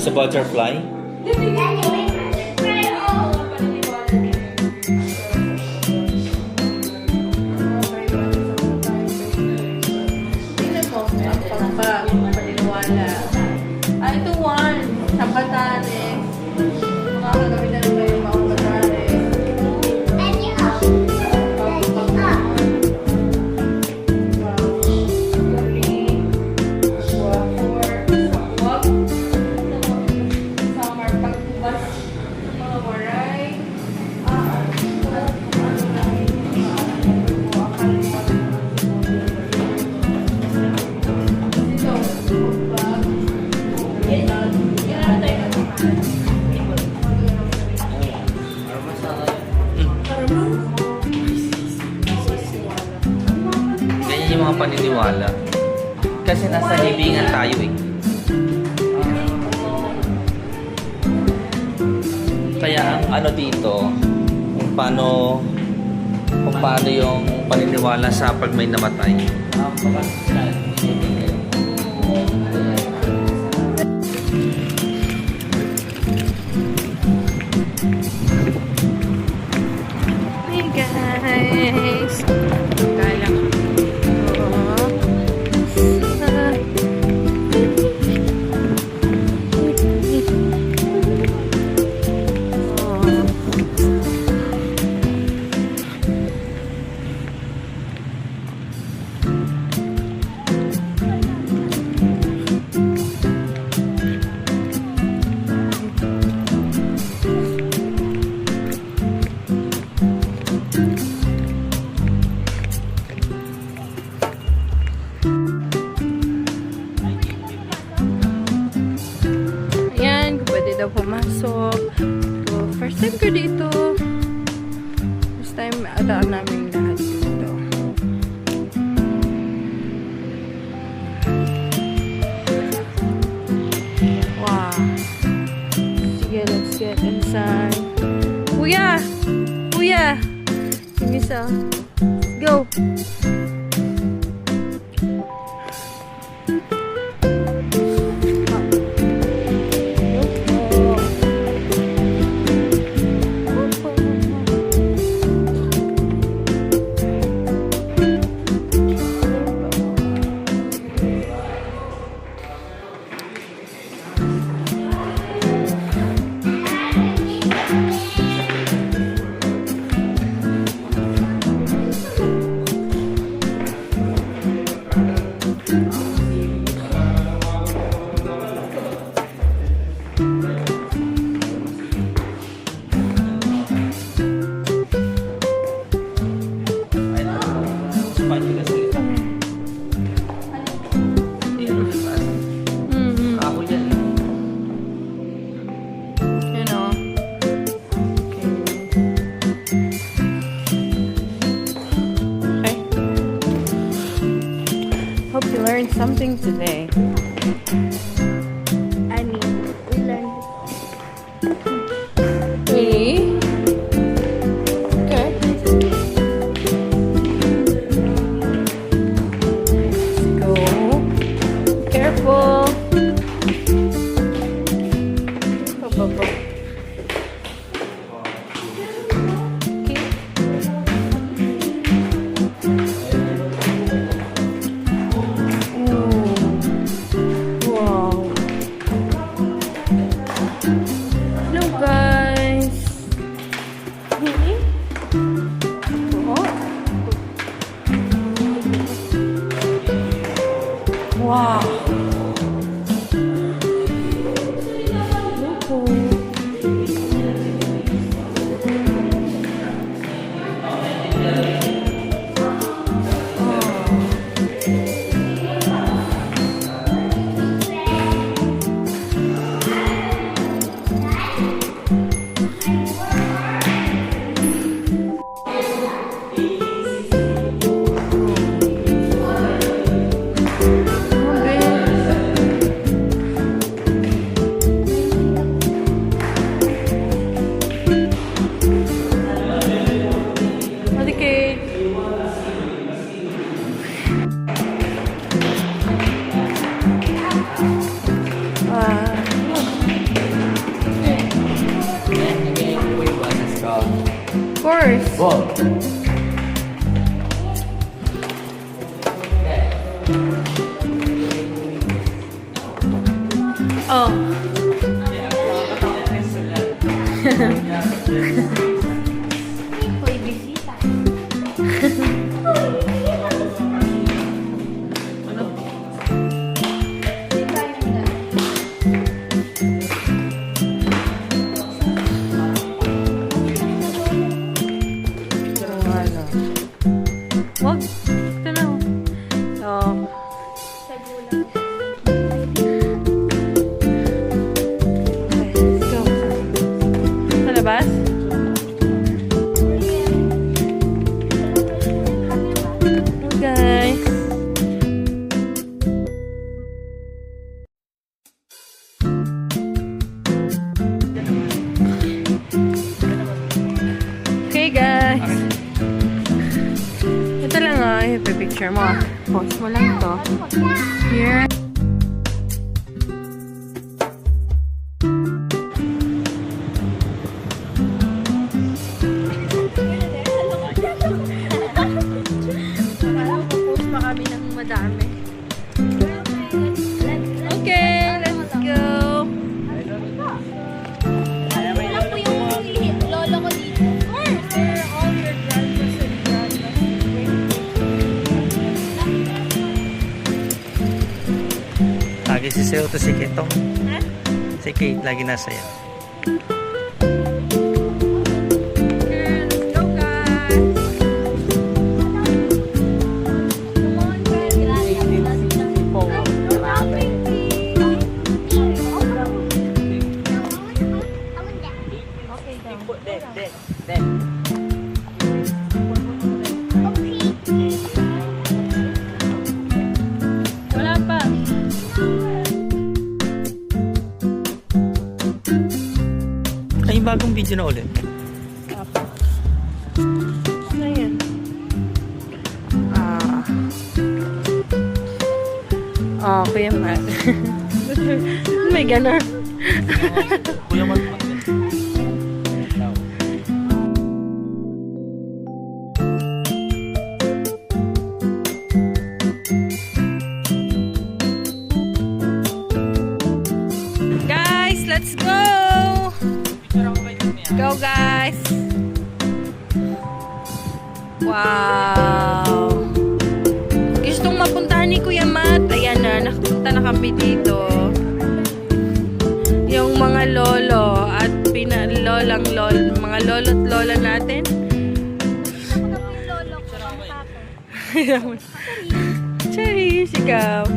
Sa butterfly? Ito one. Sabatane. Makakagawin na rin ba yung mga batane? Ganyan yung mga paniniwala. Kasi nasa libingan tayo eh. Kaya ang ano dito, kung paano yung paniniwala sa pag may namatay. Hey guys! Kala ko. Ayan, kung pwede daw pumasok. So, first time ko dito. First time ata namin lahat dito. Wow. Sige, let's get inside. Kuya! Kuya! Sige sa. Go! learned something today. Annie, we learned Really? Okay. Let's go. Careful. Up, up, up. Okay. Ooh. Wow. Hello guys. Wow. Of course. Wow. Oh. Hoy, bisita. Wag. Ito na. Oh. Okay, let's go. Sa labas? Hello guys. Okay guys. Ito lang i-picture mo. Post mo lang to. Here. Post pa kami ng madami. Okay, let's go. Wala po yung lolo ko dito. Lagi si Seo to si Kitong. Si Kate lagi nasa yan. Let's go guys. Come on, guys. Wala pa. Ay, bagong video na ulit. Ano yan? Kuya Matt. May gano'n. Kuya Mag. Guys, let's go! Go guys! Wow! Gustong mapuntahan ni Kuya Matt. Ayan na, nakapunta na kami dito. Yung mga lolo at mga lolo't lola natin. Cherry, sigaw.